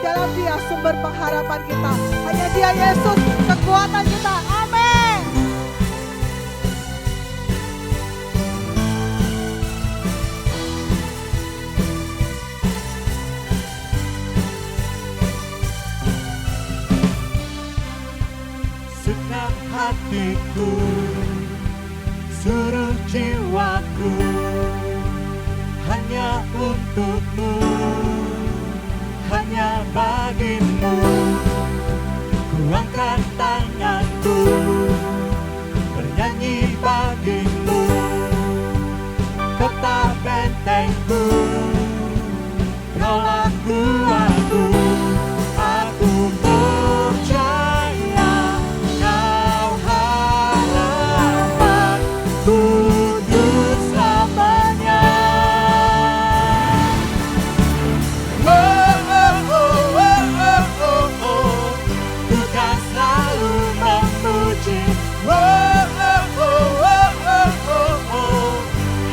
dalam Dia sumber pengharapan kita. Hanya Dia Yesus kekuatan kita. Amin. Segenap hatiku, seluruh jiwaku, hanya untukmu, hanya bagimu. Ku angkat tanganku, bernyanyi bagimu. Kota bentengku, kaulah kuatku. Aku percaya Kau harapanku untuk selamanya. Ku kan selalu memuji.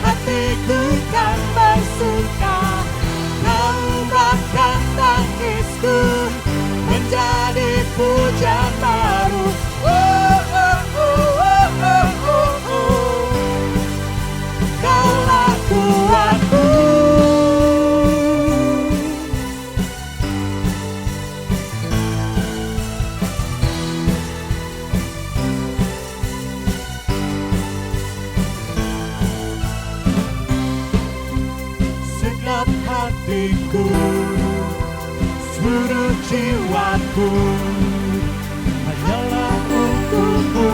Hatiku kan bersuka. Kau bahkan tangisku menjadi pujian baru. Kaulah kuatku. Segenap hatiku, seluruh jiwaku, hanyalah untukmu,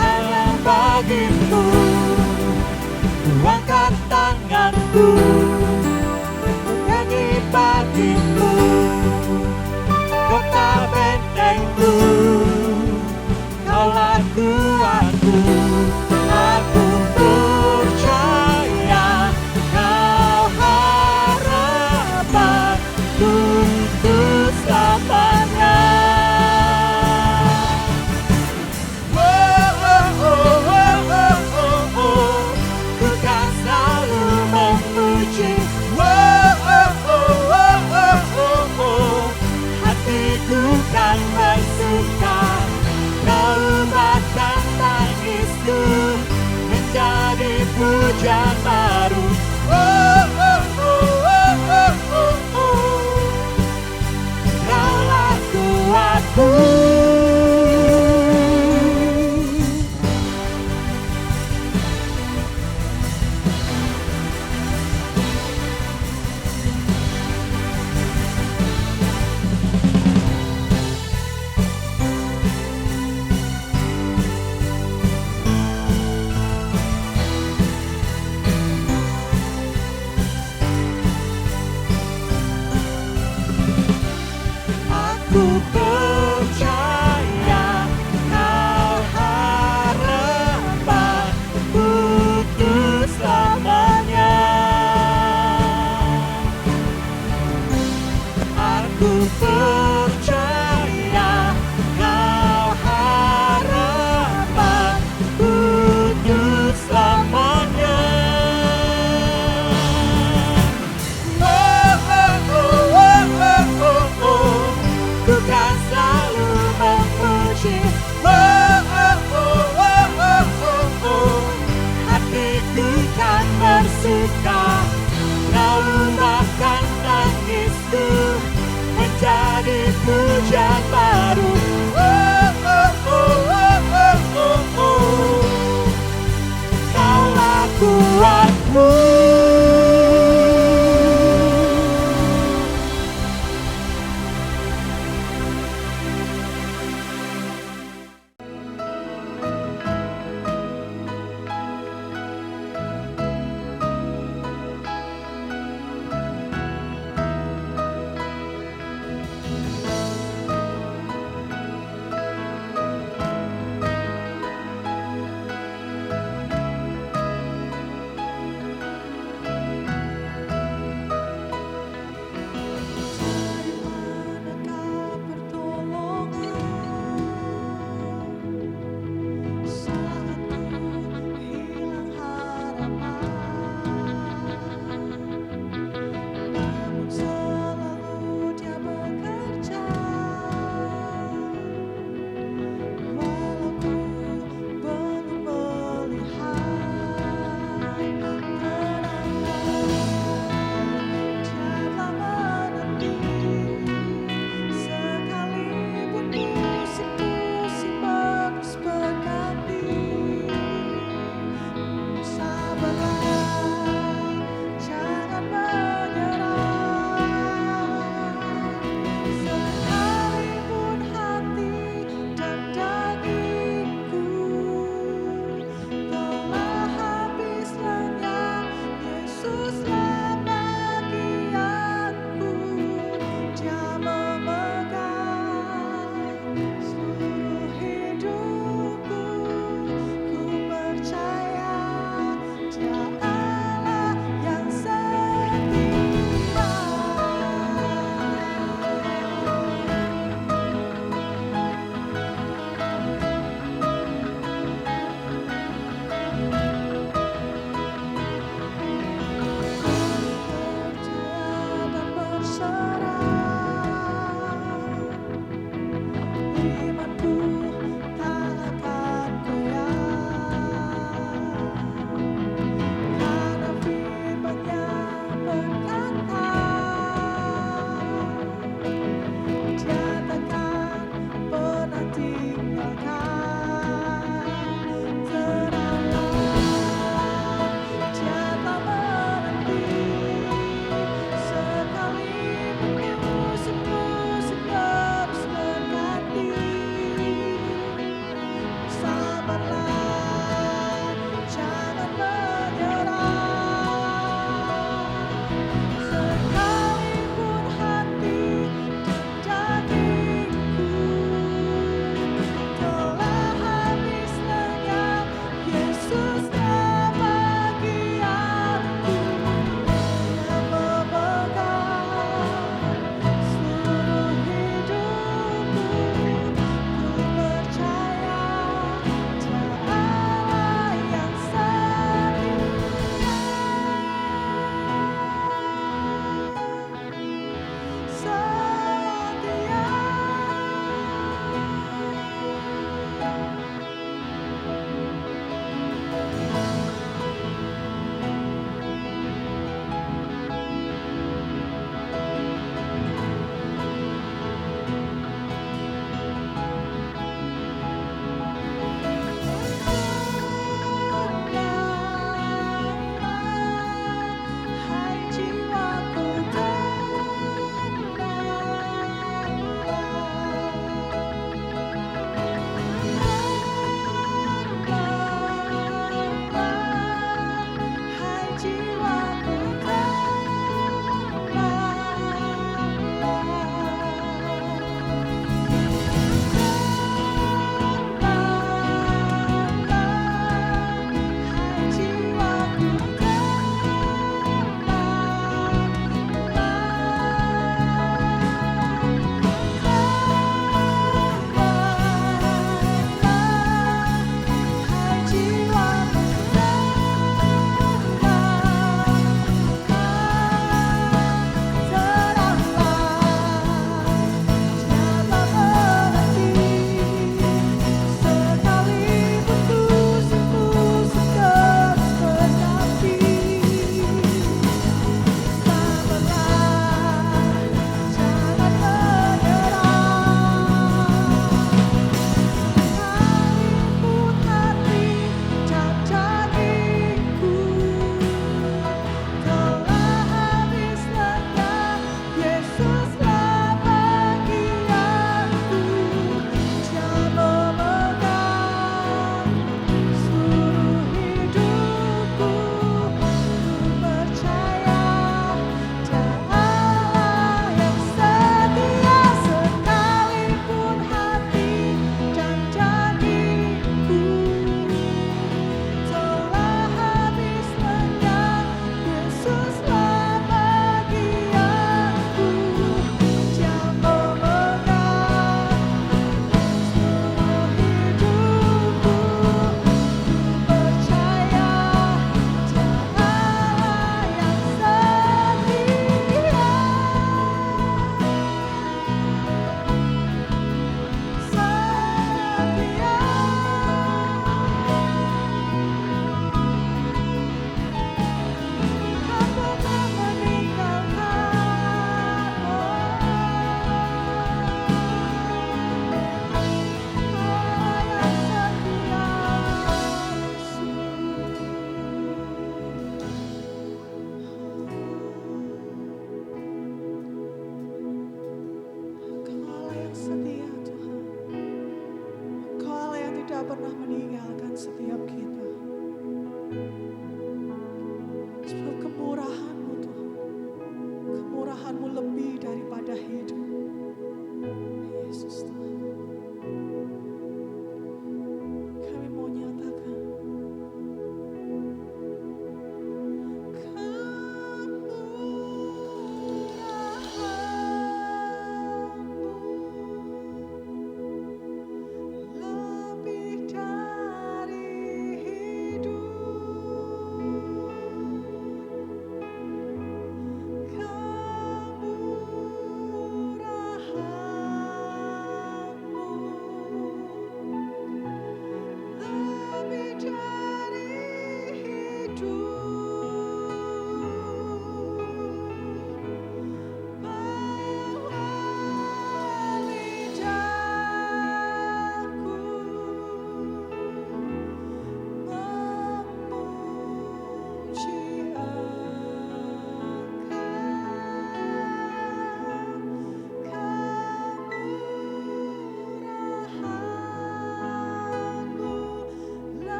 hanya bagimu. Ku angkat tanganku, bernyanyi bagimu. Kota bentengku, kaulah kuatku. Aku percaya Kau harapanku untuk selamanya. Ku kan selalu memuji. Hatiku kan bersuka. Kau bahkan tangisku menjadi pujian baru. Kaulah kuatku. Aku percaya Kau harapanku untuk selamanya. Aku percaya Kau harapanku untuk selamanya. Ku kan selalu memuji. Hatiku kan bersuka. Kau bahkan tangisku menjadi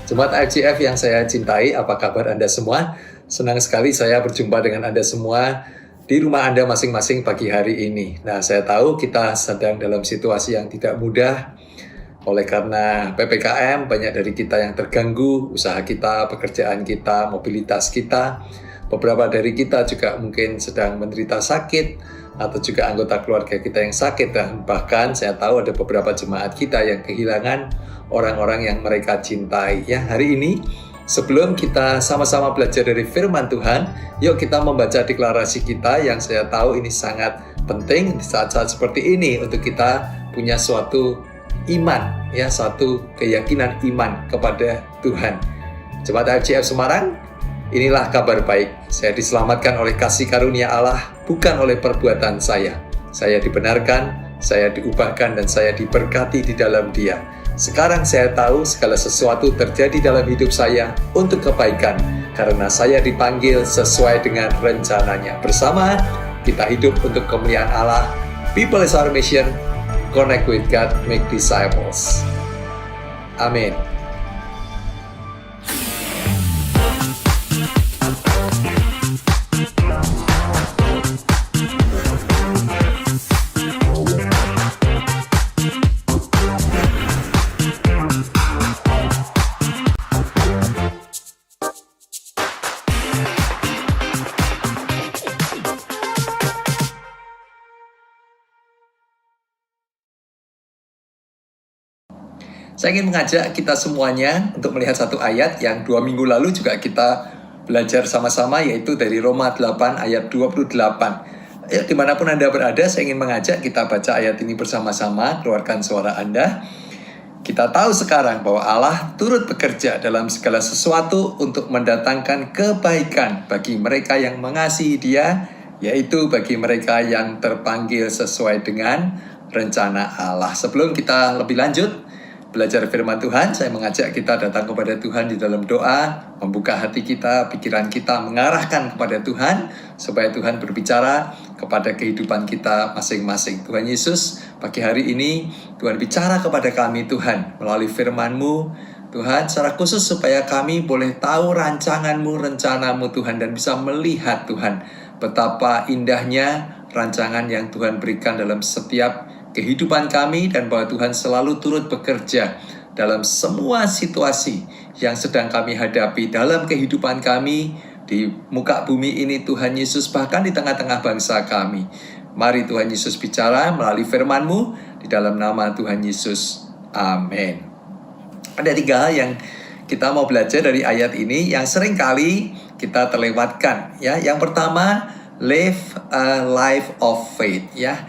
Jemaat IFGF yang saya cintai, apa kabar Anda semua? Senang sekali saya berjumpa dengan Anda semua di rumah Anda masing-masing pagi hari ini. Nah, saya tahu kita sedang dalam situasi yang tidak mudah. Oleh karena PPKM, banyak dari kita yang terganggu, usaha kita, pekerjaan kita, mobilitas kita. Beberapa dari kita juga mungkin sedang menderita sakit, atau juga anggota keluarga kita yang sakit. Dan bahkan saya tahu ada beberapa jemaat kita yang kehilangan orang-orang yang mereka cintai. Ya, hari ini sebelum kita sama-sama belajar dari firman Tuhan, yuk kita membaca deklarasi kita yang saya tahu ini sangat penting di saat-saat seperti ini untuk kita punya suatu iman, ya, suatu keyakinan iman kepada Tuhan. Jemaat IFGF Semarang, inilah kabar baik. Saya diselamatkan oleh kasih karunia Allah, bukan oleh perbuatan saya. Saya dibenarkan, saya diubahkan, dan saya diberkati di dalam Dia. Sekarang saya tahu segala sesuatu terjadi dalam hidup saya untuk kebaikan, karena saya dipanggil sesuai dengan rencananya. Bersama, kita hidup untuk kemuliaan Allah. People is our mission. Connect with God, make disciples. Amin. Saya ingin mengajak kita semuanya untuk melihat satu ayat yang 2 minggu lalu juga kita belajar sama-sama, yaitu dari Roma 8 ayat 28. Ya, dimanapun Anda berada, saya ingin mengajak kita baca ayat ini bersama-sama, keluarkan suara Anda. Kita tahu sekarang bahwa Allah turut bekerja dalam segala sesuatu untuk mendatangkan kebaikan bagi mereka yang mengasihi Dia, yaitu bagi mereka yang terpanggil sesuai dengan rencana Allah. Sebelum kita lebih lanjut belajar firman Tuhan, saya mengajak kita datang kepada Tuhan di dalam doa, membuka hati kita, pikiran kita, mengarahkan kepada Tuhan, supaya Tuhan berbicara kepada kehidupan kita masing-masing. Tuhan Yesus, pagi hari ini, Tuhan bicara kepada kami Tuhan, melalui firman-Mu, Tuhan, secara khusus supaya kami boleh tahu rancangan-Mu, rencana-Mu Tuhan, dan bisa melihat Tuhan, betapa indahnya rancangan yang Tuhan berikan dalam setiap kehidupan kami, dan bahwa Tuhan selalu turut bekerja dalam semua situasi yang sedang kami hadapi dalam kehidupan kami di muka bumi ini, Tuhan Yesus, bahkan di tengah-tengah bangsa kami. Mari Tuhan Yesus bicara melalui firman-Mu di dalam nama Tuhan Yesus. Amin. Ada 3 hal yang kita mau belajar dari ayat ini yang sering kali kita terlewatkan. Ya, yang pertama, live a life of faith. Ya,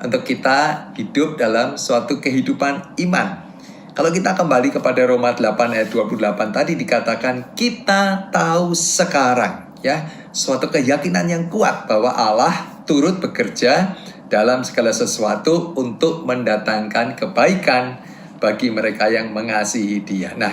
untuk kita hidup dalam suatu kehidupan iman. Kalau kita kembali kepada Roma 8 ayat 28 tadi dikatakan kita tahu sekarang, ya, suatu keyakinan yang kuat bahwa Allah turut bekerja dalam segala sesuatu untuk mendatangkan kebaikan bagi mereka yang mengasihi Dia. Nah,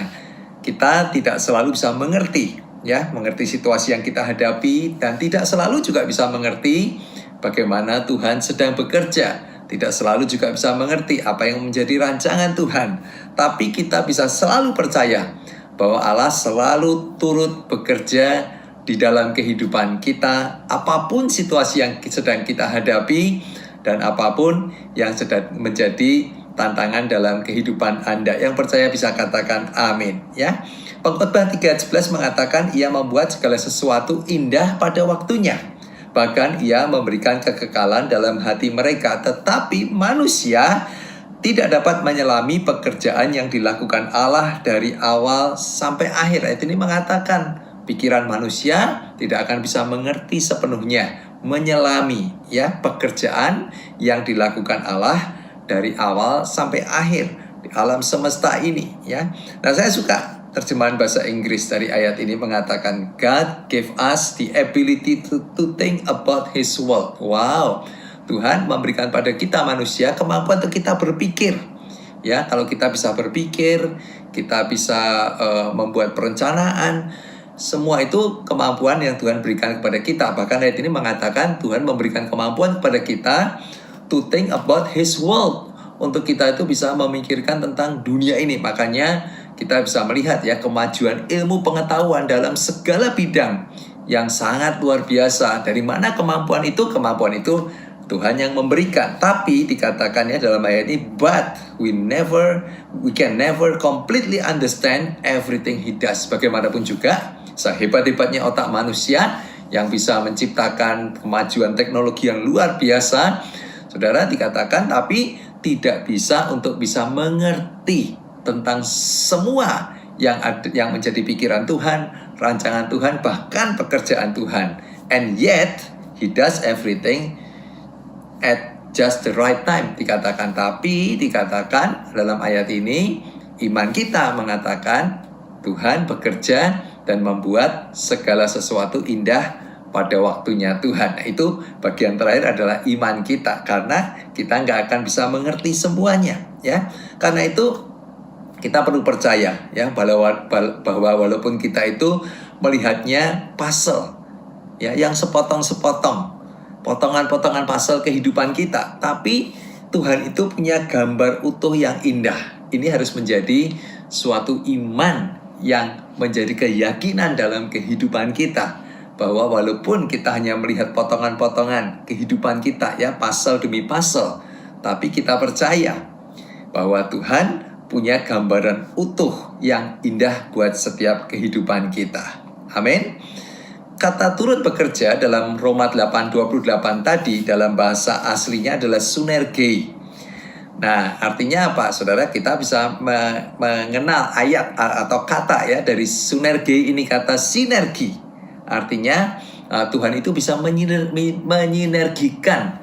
kita tidak selalu bisa mengerti, ya, mengerti situasi yang kita hadapi, dan tidak selalu juga bisa mengerti bagaimana Tuhan sedang bekerja. Tidak selalu juga bisa mengerti apa yang menjadi rancangan Tuhan. Tapi kita bisa selalu percaya bahwa Allah selalu turut bekerja di dalam kehidupan kita, apapun situasi yang sedang kita hadapi, dan apapun yang sedang menjadi tantangan dalam kehidupan Anda. Yang percaya bisa katakan amin, ya. Pengkhotbah 3:11 mengatakan Ia membuat segala sesuatu indah pada waktunya. Bahkan Ia memberikan kekekalan dalam hati mereka. Tetapi manusia tidak dapat menyelami pekerjaan yang dilakukan Allah dari awal sampai akhir. Ayat ini mengatakan pikiran manusia tidak akan bisa mengerti sepenuhnya, menyelami, ya, pekerjaan yang dilakukan Allah dari awal sampai akhir di alam semesta ini, ya. Nah, saya suka terjemahan bahasa Inggris dari ayat ini mengatakan God gave us the ability to think about His world. Wow, Tuhan memberikan pada kita manusia kemampuan untuk kita berpikir. Ya, kalau kita bisa berpikir, kita bisa membuat perencanaan. Semua itu kemampuan yang Tuhan berikan kepada kita. Bahkan ayat ini mengatakan Tuhan memberikan kemampuan kepada kita to think about His world. Untuk kita itu bisa memikirkan tentang dunia ini. Makanya kita bisa melihat ya kemajuan ilmu pengetahuan dalam segala bidang yang sangat luar biasa. Dari mana kemampuan itu? Kemampuan itu Tuhan yang memberikan. Tapi dikatakan ya dalam ayat ini, but we can never completely understand everything He does. Bagaimanapun juga, sehebat-hebatnya otak manusia yang bisa menciptakan kemajuan teknologi yang luar biasa, saudara, dikatakan tapi tidak bisa untuk bisa mengerti tentang semua yang menjadi pikiran Tuhan, rancangan Tuhan, bahkan pekerjaan Tuhan. And yet, He does everything at just the right time, dikatakan. Tapi dikatakan dalam ayat ini, iman kita mengatakan Tuhan bekerja dan membuat segala sesuatu indah pada waktunya Tuhan. Nah, itu bagian terakhir adalah iman kita, karena kita nggak akan bisa mengerti semuanya, ya. Karena itu kita perlu percaya ya bahwa walaupun kita itu melihatnya puzzle ya yang sepotong-sepotong, potongan-potongan puzzle kehidupan kita, tapi Tuhan itu punya gambar utuh yang indah. Ini harus menjadi suatu iman yang menjadi keyakinan dalam kehidupan kita, bahwa walaupun kita hanya melihat potongan-potongan kehidupan kita ya, puzzle demi puzzle, tapi kita percaya bahwa Tuhan punya gambaran utuh yang indah buat setiap kehidupan kita. Amin. Kata turut bekerja dalam Roma 8:28 tadi dalam bahasa aslinya adalah sunergei. Nah, artinya apa? Saudara, kita bisa mengenal ayat atau kata ya dari sunergei ini, kata sinergi. Artinya Tuhan itu bisa menyinergikan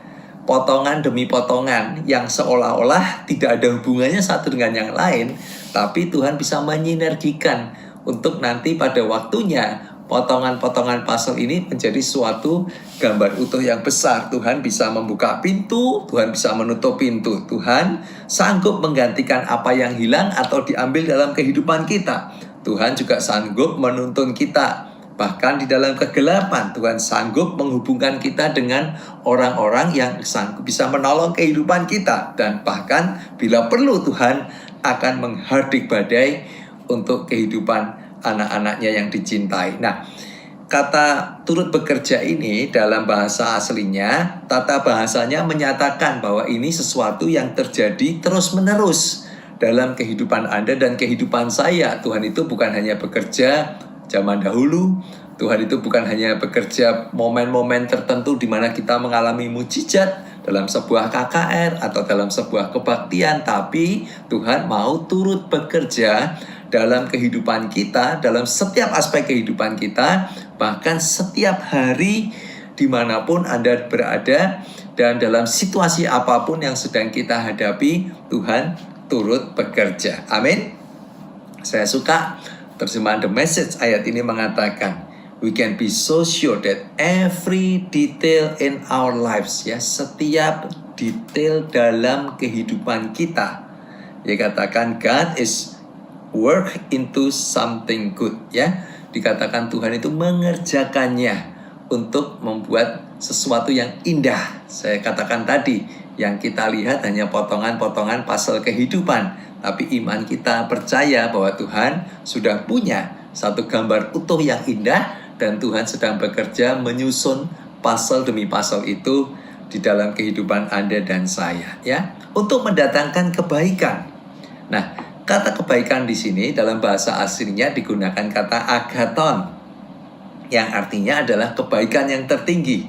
potongan demi potongan yang seolah-olah tidak ada hubungannya satu dengan yang lain, tapi Tuhan bisa menyinergikan untuk nanti pada waktunya potongan-potongan puzzle ini menjadi suatu gambar utuh yang besar. Tuhan bisa membuka pintu, Tuhan bisa menutup pintu, Tuhan sanggup menggantikan apa yang hilang atau diambil dalam kehidupan kita. Tuhan juga sanggup menuntun kita. Bahkan di dalam kegelapan, Tuhan sanggup menghubungkan kita dengan orang-orang yang sanggup bisa menolong kehidupan kita. Dan bahkan bila perlu, Tuhan akan menghardik badai untuk kehidupan anak-anaknya yang dicintai. Nah, kata turut bekerja ini dalam bahasa aslinya, tata bahasanya menyatakan bahwa ini sesuatu yang terjadi terus-menerus dalam kehidupan Anda dan kehidupan saya. Tuhan itu bukan hanya bekerja zaman dahulu, Tuhan itu bukan hanya bekerja momen-momen tertentu di mana kita mengalami mujizat dalam sebuah KKR atau dalam sebuah kebaktian, tapi Tuhan mau turut bekerja dalam kehidupan kita, dalam setiap aspek kehidupan kita, bahkan setiap hari dimanapun Anda berada dan dalam situasi apapun yang sedang kita hadapi, Tuhan turut bekerja. Amin. Saya suka terjemahan The Message ayat ini mengatakan, we can be so sure that every detail in our lives, ya, setiap detail dalam kehidupan kita, ya, katakan God is work into something good, ya, dikatakan Tuhan itu mengerjakannya untuk membuat sesuatu yang indah. Saya katakan tadi, yang kita lihat hanya potongan-potongan puzzle kehidupan, tapi iman kita percaya bahwa Tuhan sudah punya satu gambar utuh yang indah dan Tuhan sedang bekerja menyusun puzzle demi puzzle itu di dalam kehidupan Anda dan saya, ya, untuk mendatangkan kebaikan. Nah, kata kebaikan di sini dalam bahasa aslinya digunakan kata agathon, yang artinya adalah kebaikan yang tertinggi,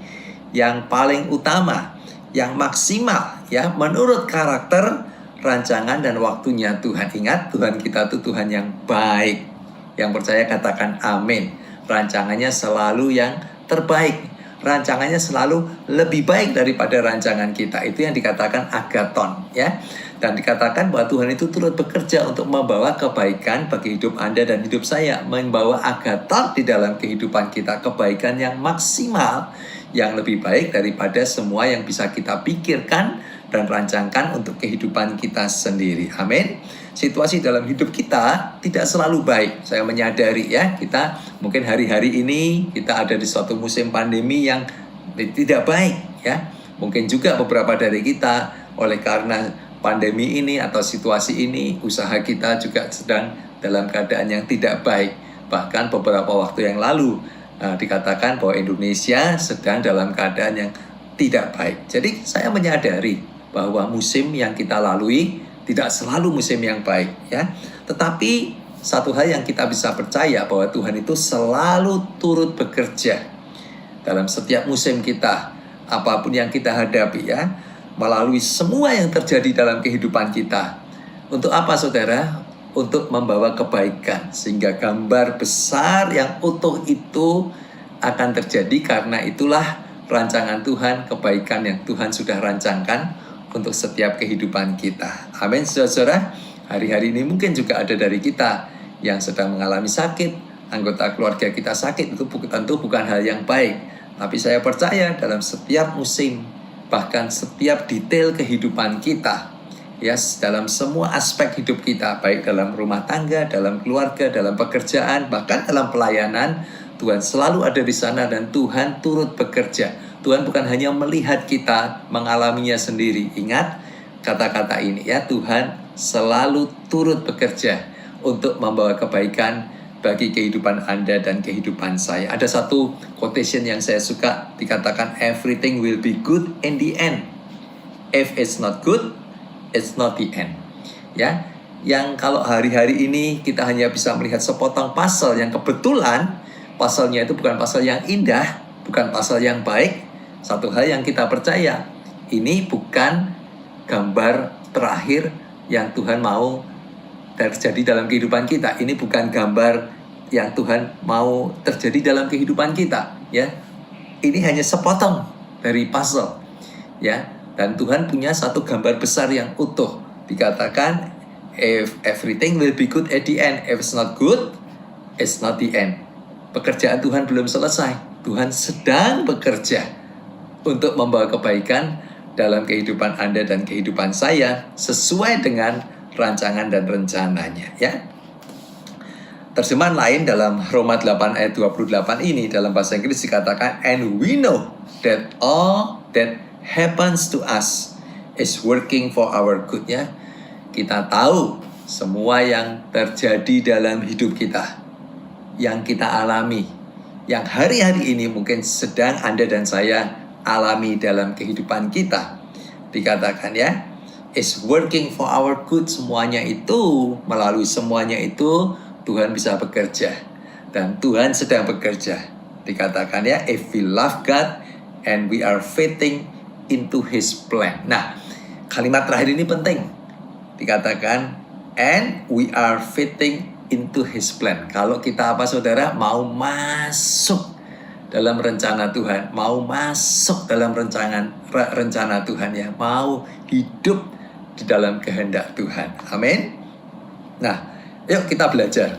yang paling utama, yang maksimal, ya, menurut karakter, rancangan dan waktunya Tuhan. Ingat, Tuhan kita itu Tuhan yang baik. Yang percaya katakan amin. Rancangannya selalu yang terbaik. Rancangannya selalu lebih baik daripada rancangan kita. Itu yang dikatakan agathon, ya. Dan dikatakan bahwa Tuhan itu turut bekerja untuk membawa kebaikan bagi hidup Anda dan hidup saya. Membawa agathon di dalam kehidupan kita, kebaikan yang maksimal, yang lebih baik daripada semua yang bisa kita pikirkan dan rancangkan untuk kehidupan kita sendiri. Amin. Situasi dalam hidup kita tidak selalu baik. Saya menyadari, ya, kita mungkin hari-hari ini kita ada di suatu musim pandemi yang tidak baik, ya. Mungkin juga beberapa dari kita oleh karena pandemi ini atau situasi ini, usaha kita juga sedang dalam keadaan yang tidak baik. Bahkan beberapa waktu yang lalu dikatakan bahwa Indonesia sedang dalam keadaan yang tidak baik. Jadi saya menyadari bahwa musim yang kita lalui tidak selalu musim yang baik, ya. Tetapi satu hal yang kita bisa percaya bahwa Tuhan itu selalu turut bekerja dalam setiap musim kita, apapun yang kita hadapi, ya, melalui semua yang terjadi dalam kehidupan kita. Untuk apa, saudara? Untuk membawa kebaikan, sehingga gambar besar yang utuh itu akan terjadi. Karena itulah rancangan Tuhan, kebaikan yang Tuhan sudah rancangkan untuk setiap kehidupan kita. Amin, saudara. Hari-hari ini mungkin juga ada dari kita yang sedang mengalami sakit, anggota keluarga kita sakit, itu tentu bukan hal yang baik. Tapi saya percaya dalam setiap musim, bahkan setiap detail kehidupan kita, ya, dalam semua aspek hidup kita, baik dalam rumah tangga, dalam keluarga, dalam pekerjaan, bahkan dalam pelayanan, Tuhan selalu ada di sana dan Tuhan turut bekerja. Tuhan bukan hanya melihat kita mengalaminya sendiri. Ingat kata-kata ini, ya, Tuhan selalu turut bekerja untuk membawa kebaikan bagi kehidupan Anda dan kehidupan saya. Ada satu quotation yang saya suka, dikatakan everything will be good in the end. If it's not good, it's not the end. Ya, yang kalau hari-hari ini kita hanya bisa melihat sepotong pasal yang kebetulan pasalnya itu bukan pasal yang indah, bukan pasal yang baik. Satu hal yang kita percaya, ini bukan gambar terakhir yang Tuhan mau terjadi dalam kehidupan kita. Ini bukan gambar yang Tuhan mau terjadi dalam kehidupan kita, ya. Ini hanya sepotong dari puzzle, ya. Dan Tuhan punya satu gambar besar yang utuh. Dikatakan if everything will be good at the end, if it's not good, it's not the end. Pekerjaan Tuhan belum selesai. Tuhan sedang bekerja untuk membawa kebaikan dalam kehidupan Anda dan kehidupan saya sesuai dengan rancangan dan rencananya, ya. Terjemahan lain dalam Roma 8 ayat 28 ini dalam bahasa Inggris dikatakan, and we know that all that happens to us is working for our good, ya. Kita tahu semua yang terjadi dalam hidup kita, yang kita alami, yang hari-hari ini mungkin sedang Anda dan saya alami dalam kehidupan kita. Dikatakan, ya, is working for our good. Semuanya itu, melalui semuanya itu Tuhan bisa bekerja. Dan Tuhan sedang bekerja. Dikatakan, ya, if we love God and we are fitting into His plan. Nah, kalimat terakhir ini penting. Dikatakan, and we are fitting into His plan. Kalau kita apa, saudara? Mau masuk dalam rencana Tuhan, mau masuk dalam rencana Tuhan, ya, mau hidup di dalam kehendak Tuhan. Amin. Nah, yuk kita belajar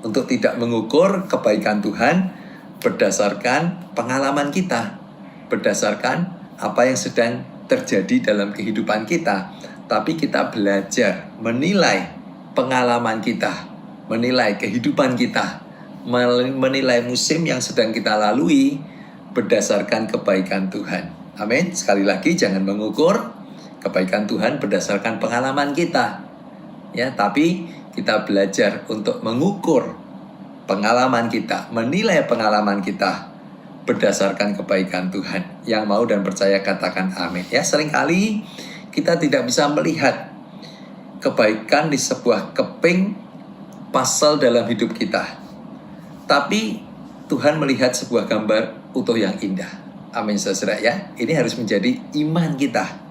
untuk tidak mengukur kebaikan Tuhan berdasarkan pengalaman kita, berdasarkan apa yang sedang terjadi dalam kehidupan kita, tapi kita belajar menilai pengalaman kita, menilai kehidupan kita, menilai musim yang sedang kita lalui berdasarkan kebaikan Tuhan. Amin. Sekali lagi, jangan mengukur kebaikan Tuhan berdasarkan pengalaman kita, ya, tapi kita belajar untuk mengukur pengalaman kita, menilai pengalaman kita berdasarkan kebaikan Tuhan. Yang mau dan percaya katakan amin, ya. Seringkali kita tidak bisa melihat kebaikan di sebuah keping pasal dalam hidup kita, tapi Tuhan melihat sebuah gambar utuh yang indah. Amin, saudara, ya. Ini harus menjadi iman kita.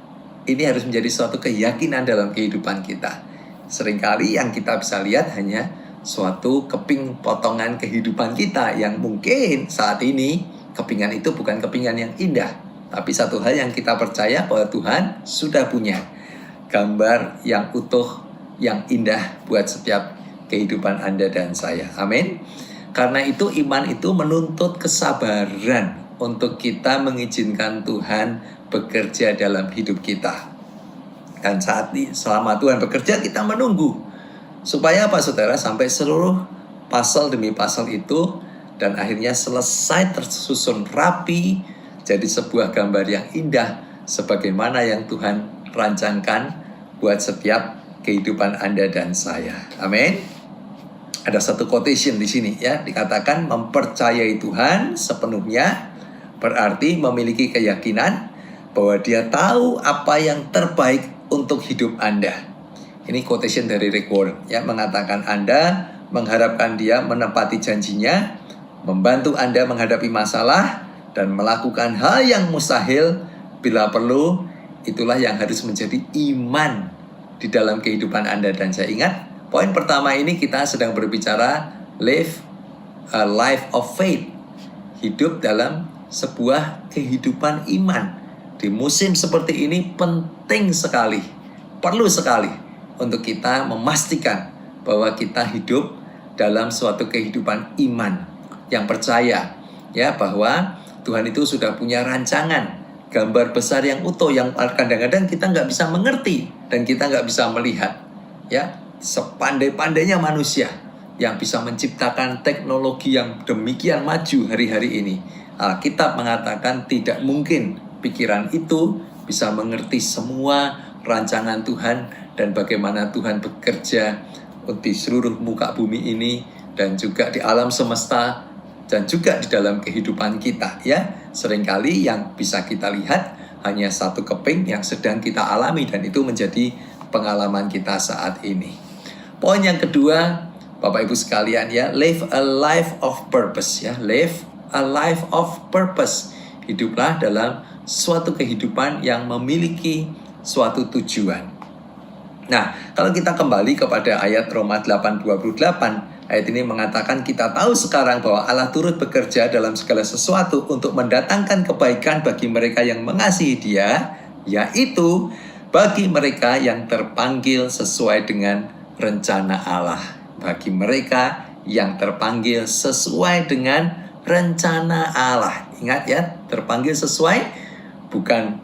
Ini harus menjadi suatu keyakinan dalam kehidupan kita. Seringkali yang kita bisa lihat hanya suatu keping potongan kehidupan kita yang mungkin saat ini kepingan itu bukan kepingan yang indah. Tapi satu hal yang kita percaya bahwa Tuhan sudah punya gambar yang utuh, yang indah buat setiap kehidupan Anda dan saya. Amin. Karena itu iman itu menuntut kesabaran untuk kita mengizinkan Tuhan bekerja dalam hidup kita. Dan saat ini selama Tuhan bekerja kita menunggu. Supaya apa, saudara? Sampai seluruh pasal demi pasal itu dan akhirnya selesai tersusun rapi jadi sebuah gambar yang indah sebagaimana yang Tuhan rancangkan buat setiap kehidupan Anda dan saya. Amin. Ada satu quotation di sini ya, dikatakan mempercayai Tuhan sepenuhnya berarti memiliki keyakinan bahwa Dia tahu apa yang terbaik untuk hidup Anda. Ini quotation dari Rick Warren ya, mengatakan Anda mengharapkan Dia menepati janjinya, membantu Anda menghadapi masalah dan melakukan hal yang mustahil bila perlu. Itulah yang harus menjadi iman di dalam kehidupan Anda dan saya. Ingat, poin pertama ini kita sedang berbicara live a life of faith. Hidup dalam sebuah kehidupan iman. Di musim seperti ini penting sekali, perlu sekali untuk kita memastikan bahwa kita hidup dalam suatu kehidupan iman yang percaya ya bahwa Tuhan itu sudah punya rancangan, gambar besar yang utuh yang kadang-kadang kita nggak bisa mengerti dan kita nggak bisa melihat. Ya, sepandai-pandainya manusia yang bisa menciptakan teknologi yang demikian maju hari-hari ini, Alkitab mengatakan tidak mungkin pikiran itu bisa mengerti semua rancangan Tuhan dan bagaimana Tuhan bekerja di seluruh muka bumi ini dan juga di alam semesta dan juga di dalam kehidupan kita ya. Seringkali yang bisa kita lihat hanya satu keping yang sedang kita alami dan itu menjadi pengalaman kita saat ini. Poin yang kedua, Bapak Ibu sekalian ya, live a life of purpose ya, live a life of purpose. Hiduplah dalam suatu kehidupan yang memiliki suatu tujuan. Nah, kalau kita kembali kepada ayat Roma 8:28, ayat ini mengatakan kita tahu sekarang bahwa Allah turut bekerja dalam segala sesuatu untuk mendatangkan kebaikan bagi mereka yang mengasihi Dia, yaitu bagi mereka yang terpanggil sesuai dengan rencana Allah. Bagi mereka yang terpanggil sesuai dengan rencana Allah. Ingat ya, terpanggil sesuai, bukan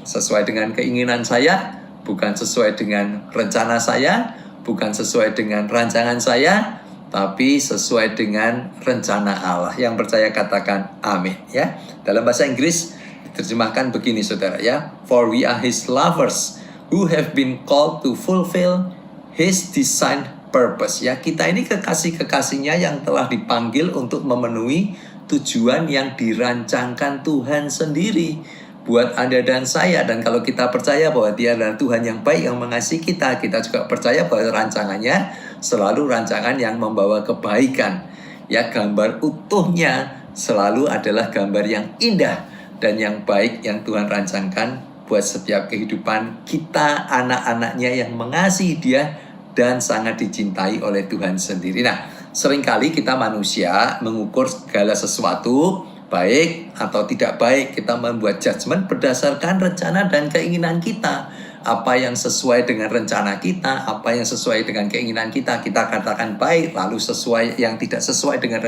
sesuai dengan keinginan saya, bukan sesuai dengan rencana saya, bukan sesuai dengan rancangan saya, tapi sesuai dengan rencana Allah. Yang percaya katakan amin ya. Dalam bahasa Inggris diterjemahkan begini saudara ya, for we are His lovers who have been called to fulfill His design purpose ya. Kita ini kekasih-kekasihnya yang telah dipanggil untuk memenuhi tujuan yang dirancangkan Tuhan sendiri buat Anda dan saya. Dan kalau kita percaya bahwa Dia adalah Tuhan yang baik yang mengasihi kita, kita juga percaya bahwa rancangannya selalu rancangan yang membawa kebaikan. Ya, gambar utuhnya selalu adalah gambar yang indah dan yang baik yang Tuhan rancangkan buat setiap kehidupan kita, anak-anaknya yang mengasihi Dia dan sangat dicintai oleh Tuhan sendiri. Nah, seringkali kita manusia mengukur segala sesuatu baik atau tidak baik. Kita membuat judgement berdasarkan rencana dan keinginan kita. Apa yang sesuai dengan rencana kita, apa yang sesuai dengan keinginan kita, kita katakan baik. Lalu sesuai yang tidak sesuai dengan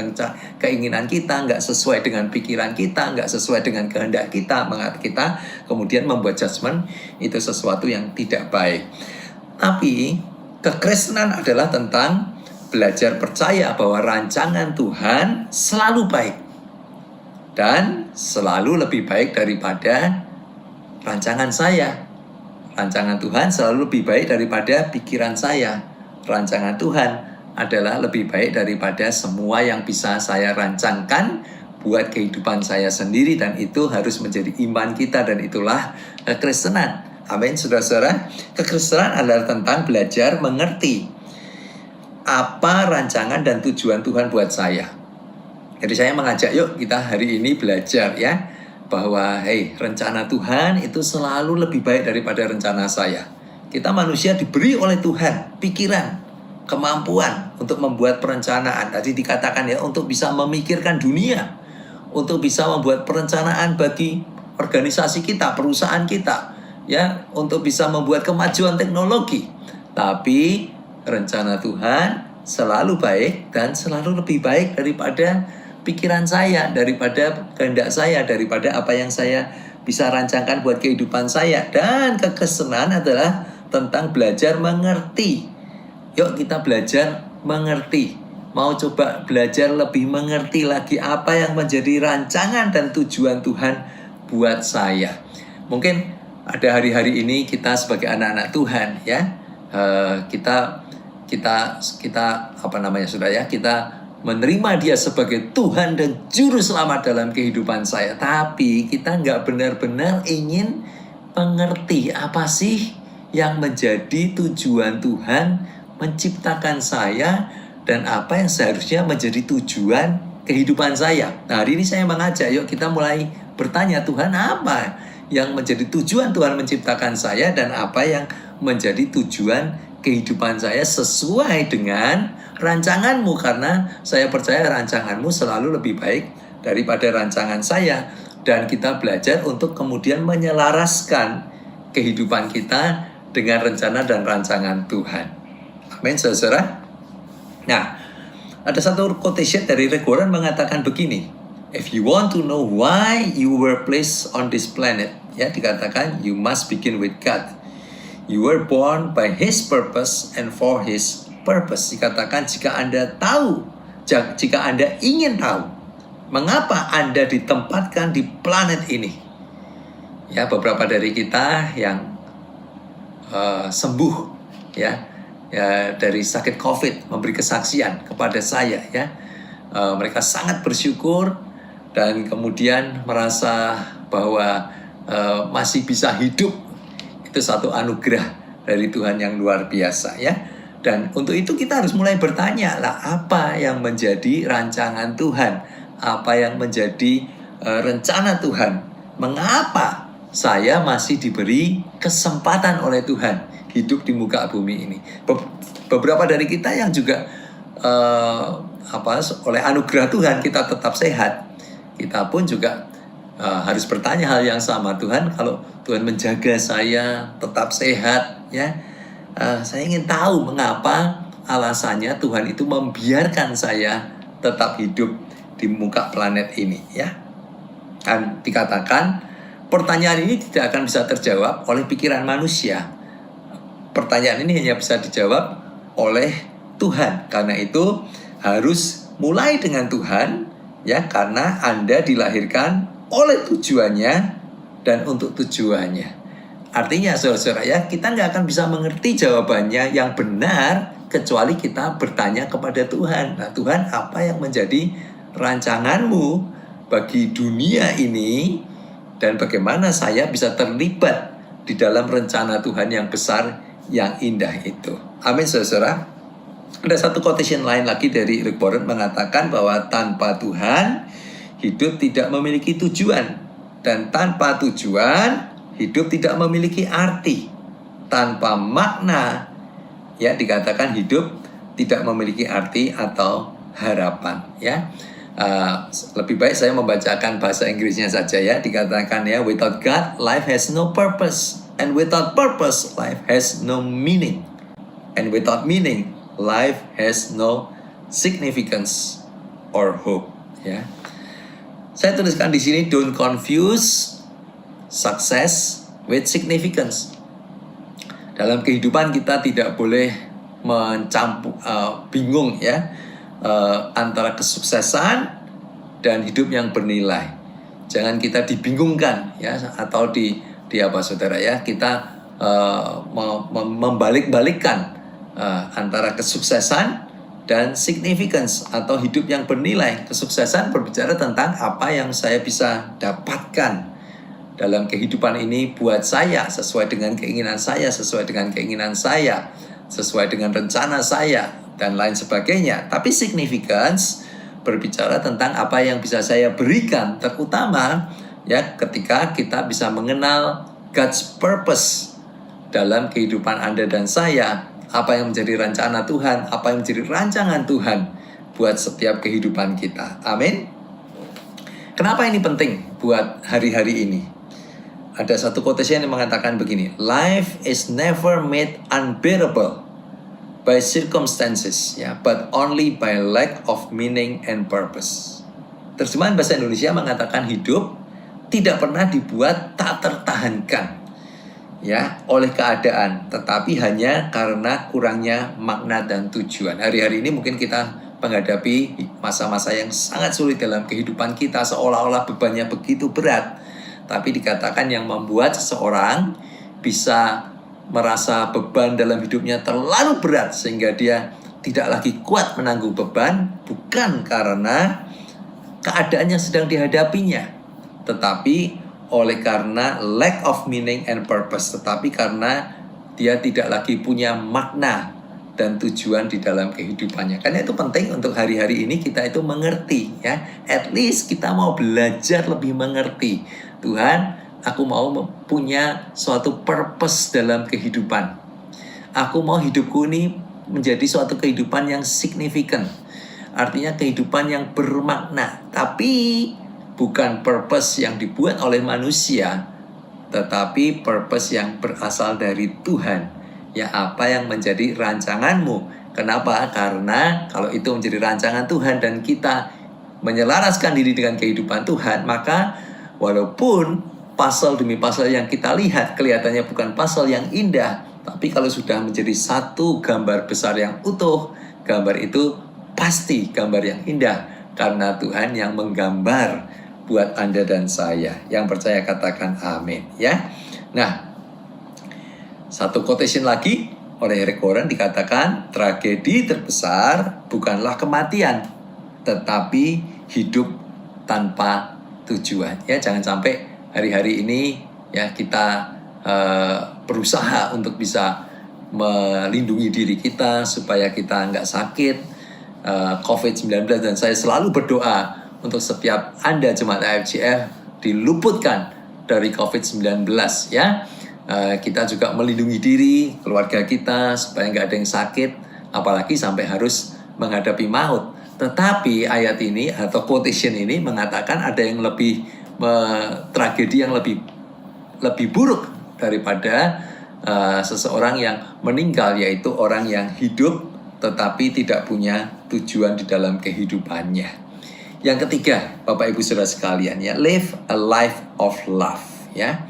keinginan kita, nggak sesuai dengan pikiran kita, nggak sesuai dengan kehendak kita, kita kemudian membuat judgement itu sesuatu yang tidak baik. Tapi kekristenan adalah tentang belajar percaya bahwa rancangan Tuhan selalu baik dan selalu lebih baik daripada rancangan saya. Rancangan Tuhan selalu lebih baik daripada pikiran saya. Rancangan Tuhan adalah lebih baik daripada semua yang bisa saya rancangkan buat kehidupan saya sendiri, dan itu harus menjadi iman kita, dan itulah kekristenan. Amin, saudara-saudara. Kekristenan adalah tentang belajar mengerti apa rancangan dan tujuan Tuhan buat saya. Jadi saya mengajak yuk kita hari ini belajar ya, bahwa rencana Tuhan itu selalu lebih baik daripada rencana saya. Kita manusia diberi oleh Tuhan pikiran, kemampuan untuk membuat perencanaan. Tadi dikatakan ya, untuk bisa memikirkan dunia, untuk bisa membuat perencanaan bagi organisasi kita, perusahaan kita, ya, untuk bisa membuat kemajuan teknologi. Tapi rencana Tuhan selalu baik dan selalu lebih baik daripada pikiran saya, daripada kehendak saya, daripada apa yang saya bisa rancangkan buat kehidupan saya. Dan kekristenan adalah tentang belajar mengerti. Yuk kita belajar mengerti. Mau coba belajar lebih mengerti lagi apa yang menjadi rancangan dan tujuan Tuhan buat saya. Mungkin ada hari-hari ini kita sebagai anak-anak Tuhan ya, kita apa namanya saudara ya, kita menerima Dia sebagai Tuhan dan Juru Selamat dalam kehidupan saya. Tapi kita nggak benar-benar ingin mengerti apa sih yang menjadi tujuan Tuhan menciptakan saya dan apa yang seharusnya menjadi tujuan kehidupan saya. Nah, hari ini saya mengajak, yuk kita mulai bertanya, Tuhan, apa yang menjadi tujuan Tuhan menciptakan saya dan apa yang menjadi tujuan kehidupan saya sesuai dengan rancangan-Mu, karena saya percaya rancangan-Mu selalu lebih baik daripada rancangan saya, dan kita belajar untuk kemudian menyelaraskan kehidupan kita dengan rencana dan rancangan Tuhan. Amin, saudara. Nah, ada satu quotation dari Rick Warren mengatakan begini, if you want to know why you were placed on this planet, ya, dikatakan you must begin with God. You were born by His purpose and for His purpose. Dikatakan jika Anda ingin tahu mengapa Anda ditempatkan di planet ini. Ya, beberapa dari kita yang sembuh ya dari sakit COVID memberi kesaksian kepada saya ya. Mereka sangat bersyukur dan kemudian merasa bahwa masih bisa hidup. Itu satu anugerah dari Tuhan yang luar biasa ya. Dan untuk itu kita harus mulai bertanya lah, apa yang menjadi rancangan Tuhan, apa yang menjadi rencana Tuhan, mengapa saya masih diberi kesempatan oleh Tuhan hidup di muka bumi ini. Beberapa dari kita yang juga oleh anugerah Tuhan kita tetap sehat, kita pun juga harus bertanya hal yang sama, Tuhan, kalau Tuhan menjaga saya tetap sehat ya, saya ingin tahu mengapa alasannya Tuhan itu membiarkan saya tetap hidup di muka planet ini ya. Dan dikatakan pertanyaan ini tidak akan bisa terjawab oleh pikiran manusia. Pertanyaan ini hanya bisa dijawab oleh Tuhan. Karena itu harus mulai dengan Tuhan ya, karena Anda dilahirkan oleh tujuannya dan untuk tujuannya. Artinya saudara-saudara ya, kita nggak akan bisa mengerti jawabannya yang benar kecuali kita bertanya kepada Tuhan. Nah, Tuhan, apa yang menjadi rancangan-Mu bagi dunia ini dan bagaimana saya bisa terlibat di dalam rencana Tuhan yang besar, yang indah itu. Amin, saudara. Ada satu quotation lain lagi dari Rick Warren mengatakan bahwa tanpa Tuhan hidup tidak memiliki tujuan, dan tanpa tujuan hidup tidak memiliki arti. Tanpa makna ya, dikatakan hidup tidak memiliki arti atau harapan ya. Lebih baik saya membacakan bahasa Inggrisnya saja ya. Dikatakan ya, without God life has no purpose, and without purpose life has no meaning, and without meaning life has no significance or hope ya. Saya tuliskan di sini, don't confuse success with significance. Dalam kehidupan kita tidak boleh bingung ya, antara kesuksesan dan hidup yang bernilai. Jangan kita dibingungkan ya, atau di apa saudara ya, kita membalik-balikkan antara kesuksesan dan significance atau hidup yang bernilai. Kesuksesan berbicara tentang apa yang saya bisa dapatkan dalam kehidupan ini buat saya, sesuai dengan keinginan saya, sesuai dengan keinginan saya, sesuai dengan rencana saya, dan lain sebagainya. Tapi significance berbicara tentang apa yang bisa saya berikan, terutama ya ketika kita bisa mengenal God's purpose dalam kehidupan Anda dan saya. Apa yang menjadi rencana Tuhan, apa yang menjadi rancangan Tuhan buat setiap kehidupan kita. Amin. Kenapa ini penting buat hari-hari ini? Ada satu quotation yang mengatakan begini, life is never made unbearable by circumstances, ya, but only by lack of meaning and purpose. Terjemahan bahasa Indonesia mengatakan hidup tidak pernah dibuat tak tertahankan ya oleh keadaan, tetapi hanya karena kurangnya makna dan tujuan. Hari-hari ini mungkin kita menghadapi masa-masa yang sangat sulit dalam kehidupan kita, seolah-olah bebannya begitu berat. tapi dikatakan yang membuat seseorang bisa merasa beban dalam hidupnya terlalu berat sehingga dia tidak lagi kuat menanggung beban, bukan karena keadaan yang sedang dihadapinya, tetapi oleh karena lack of meaning and purpose, tetapi karena dia tidak lagi punya makna dan tujuan di dalam kehidupannya. Karena itu penting untuk hari-hari ini kita itu mengerti, ya. At least kita mau belajar lebih mengerti. Tuhan, aku mau punya suatu purpose dalam kehidupan. Aku mau hidupku ini menjadi suatu kehidupan yang signifikan. Artinya kehidupan yang bermakna. Tapi bukan purpose yang dibuat oleh manusia, tetapi purpose yang berasal dari Tuhan. Ya, apa yang menjadi rancanganmu. Kenapa? Karena kalau itu menjadi rancangan Tuhan dan kita menyelaraskan diri dengan kehidupan Tuhan, maka walaupun pasal demi pasal yang kita lihat kelihatannya bukan pasal yang indah, tapi kalau sudah menjadi satu gambar besar yang utuh, gambar itu pasti gambar yang indah. Karena Tuhan yang menggambar buat Anda dan saya. Yang percaya katakan amin, ya. Nah, satu quotation lagi oleh Rick Warren dikatakan, tragedi terbesar bukanlah kematian, tetapi hidup tanpa tujuan. Ya, jangan sampai hari-hari ini ya kita berusaha untuk bisa melindungi diri kita supaya kita nggak sakit COVID-19, dan saya selalu berdoa untuk setiap Anda jemaat AFJF diluputkan dari COVID-19, ya. Kita juga melindungi diri, keluarga kita supaya nggak ada yang sakit, apalagi sampai harus menghadapi maut. Tetapi ayat ini atau quotation ini mengatakan ada yang lebih tragedi yang lebih buruk daripada seseorang yang meninggal, yaitu orang yang hidup tetapi tidak punya tujuan di dalam kehidupannya. Yang ketiga, Bapak Ibu Saudara sekalian, ya, live a life of love, ya.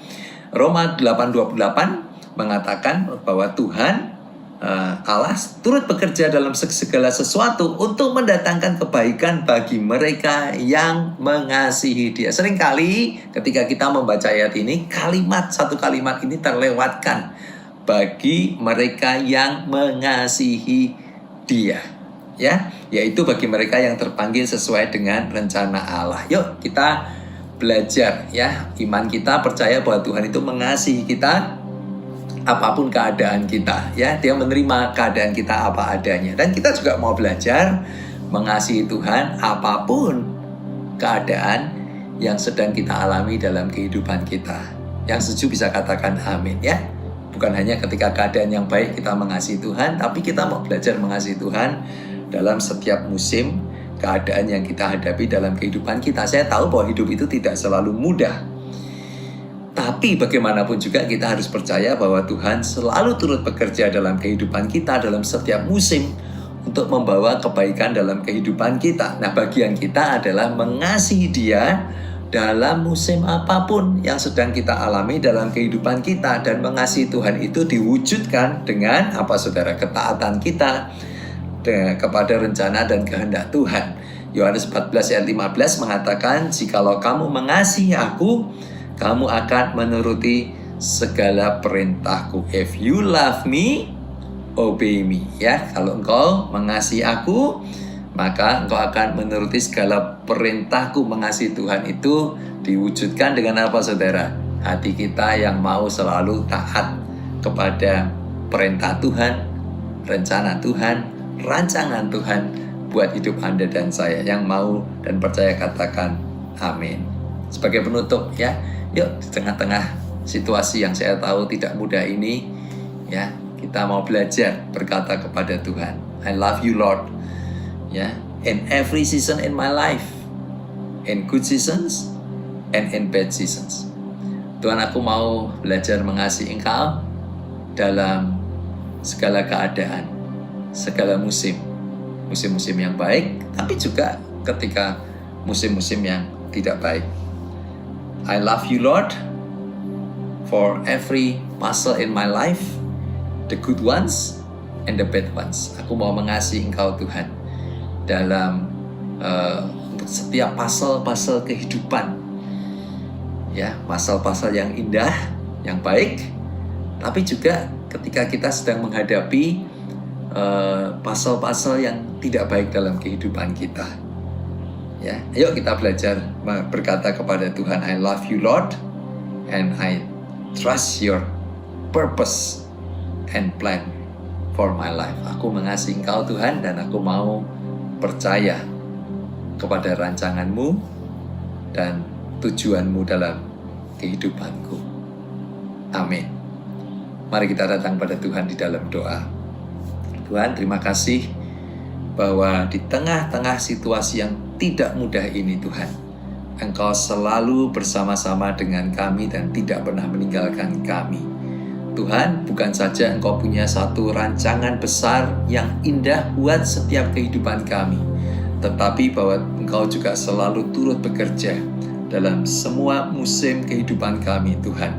Roma 8:28 mengatakan bahwa Tuhan Allah turut bekerja dalam segala sesuatu untuk mendatangkan kebaikan bagi mereka yang mengasihi Dia. Seringkali ketika kita membaca ayat ini, satu kalimat ini terlewatkan, bagi mereka yang mengasihi Dia, ya, yaitu bagi mereka yang terpanggil sesuai dengan rencana Allah. Yuk kita belajar, ya, iman kita percaya bahwa Tuhan itu mengasihi kita apapun keadaan kita, ya, Dia menerima keadaan kita apa adanya, dan kita juga mau belajar mengasihi Tuhan apapun keadaan yang sedang kita alami dalam kehidupan kita. Yang setuju bisa katakan amin, ya. Bukan hanya ketika keadaan yang baik kita mengasihi Tuhan, tapi kita mau belajar mengasihi Tuhan dalam setiap musim keadaan yang kita hadapi dalam kehidupan kita. Saya tahu bahwa hidup itu tidak selalu mudah, tapi bagaimanapun juga kita harus percaya bahwa Tuhan selalu turut bekerja dalam kehidupan kita dalam setiap musim untuk membawa kebaikan dalam kehidupan kita. Nah, bagian kita adalah mengasihi Dia dalam musim apapun yang sedang kita alami dalam kehidupan kita. Dan mengasihi Tuhan itu diwujudkan dengan apa, saudara? Ketaatan kita kepada rencana dan kehendak Tuhan. Yohanes 14 ayat 15 mengatakan, jikalau kamu mengasihi aku, kamu akan menuruti segala perintahku. If you love me, obey me. Ya, kalau engkau mengasihi aku, maka engkau akan menuruti segala perintahku. Mengasihi Tuhan itu diwujudkan dengan apa, saudara? Hati kita yang mau selalu taat kepada perintah Tuhan, rencana Tuhan, rancangan Tuhan buat hidup Anda dan saya. Yang mau dan percaya katakan amin. Sebagai penutup, ya, yuk di tengah-tengah situasi yang saya tahu tidak mudah ini, ya, kita mau belajar berkata kepada Tuhan, I love you Lord, ya, in every season in my life, in good seasons and in bad seasons. Tuhan, aku mau belajar mengasihi Engkau dalam segala keadaan, segala musim yang baik, tapi juga ketika musim-musim yang tidak baik. I love you Lord for every puzzle in my life, the good ones and the bad ones. Aku mau mengasihi Engkau Tuhan dalam untuk setiap puzzle kehidupan ya, pasal-pasal yang indah, yang baik, tapi juga ketika kita sedang menghadapi pasal-pasal yang tidak baik dalam kehidupan kita. Ya, ayo kita belajar berkata kepada Tuhan, I love you Lord, and I trust your purpose and plan for my life. Aku mengasihi Engkau Tuhan, dan aku mau percaya kepada rancangan-Mu dan tujuan-Mu dalam kehidupanku. Amin. Mari kita datang pada Tuhan di dalam doa. Tuhan, terima kasih bahwa di tengah-tengah situasi yang tidak mudah ini Tuhan, Engkau selalu bersama-sama dengan kami dan tidak pernah meninggalkan kami. Tuhan, bukan saja Engkau punya satu rancangan besar yang indah buat setiap kehidupan kami, tetapi bahwa Engkau juga selalu turut bekerja dalam semua musim kehidupan kami Tuhan,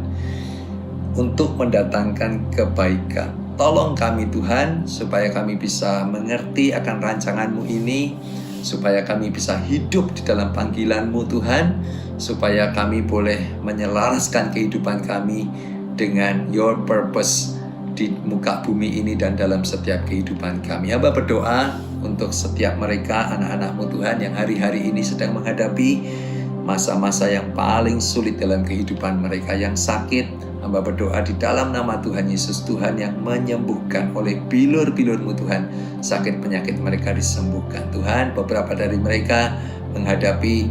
untuk mendatangkan kebaikan. Tolong kami Tuhan, supaya kami bisa mengerti akan rancangan-Mu ini, supaya kami bisa hidup di dalam panggilan-Mu Tuhan, supaya kami boleh menyelaraskan kehidupan kami dengan Your purpose di muka bumi ini dan dalam setiap kehidupan kami. Hamba berdoa untuk setiap mereka, anak-anak-Mu Tuhan, yang hari-hari ini sedang menghadapi masa-masa yang paling sulit dalam kehidupan mereka, yang sakit. Hamba berdoa di dalam nama Tuhan Yesus, Tuhan yang menyembuhkan, oleh bilur-bilur-Mu Tuhan, sakit penyakit mereka disembuhkan. Tuhan, beberapa dari mereka menghadapi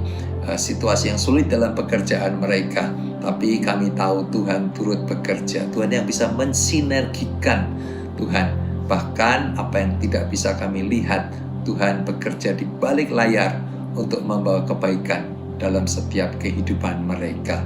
situasi yang sulit dalam pekerjaan mereka, tapi kami tahu Tuhan turut bekerja. Tuhan yang bisa mensinergikan, Tuhan, bahkan apa yang tidak bisa kami lihat, Tuhan bekerja di balik layar untuk membawa kebaikan dalam setiap kehidupan mereka.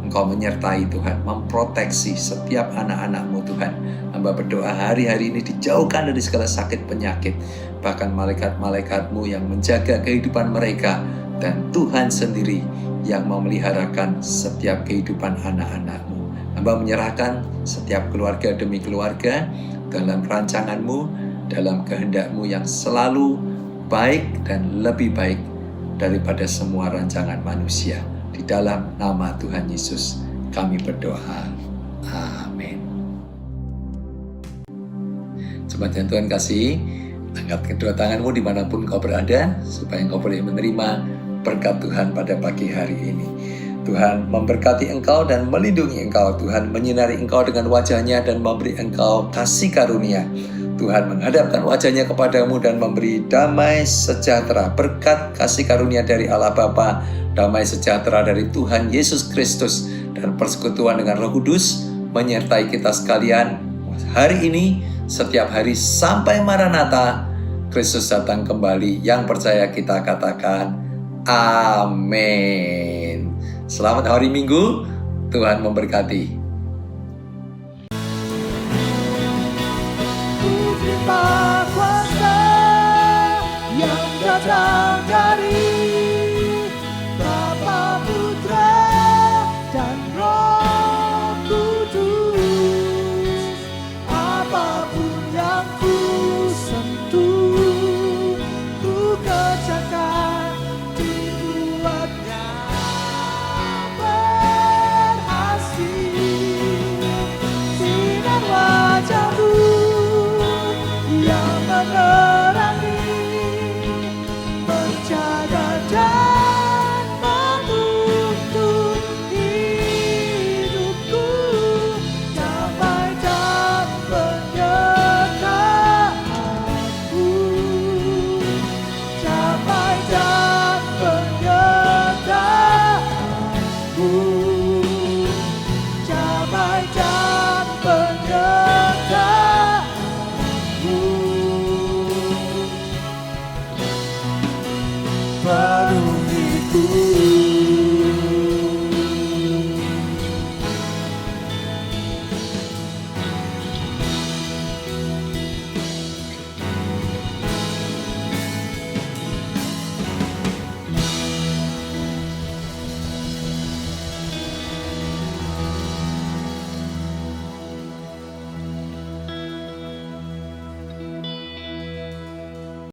Engkau menyertai Tuhan, memproteksi setiap anak-anak-Mu Tuhan. Hamba berdoa hari-hari ini dijauhkan dari segala sakit penyakit, bahkan malaikat-malaikat-Mu yang menjaga kehidupan mereka, dan Tuhan sendiri yang memeliharakan setiap kehidupan anak-anak-Mu. Hamba menyerahkan setiap keluarga demi keluarga dalam rancangan-Mu, dalam kehendak-Mu yang selalu baik dan lebih baik daripada semua rancangan manusia. Di dalam nama Tuhan Yesus kami berdoa. Amin. Jemaat yang Tuhan kasih, angkat kedua tanganmu dimanapun kau berada, supaya engkau boleh menerima berkat Tuhan pada pagi hari ini. Tuhan memberkati engkau dan melindungi engkau. Tuhan menyinari engkau dengan wajahnya dan memberi engkau kasih karunia. Tuhan menghadapkan wajahnya kepadamu dan memberi damai sejahtera, berkat kasih karunia dari Allah Bapa, damai sejahtera dari Tuhan Yesus Kristus, dan persekutuan dengan Roh Kudus menyertai kita sekalian hari ini, setiap hari sampai Maranatha, Kristus datang kembali. Yang percaya kita katakan amin. Selamat hari Minggu, Tuhan memberkati. Terima kuasa yang datang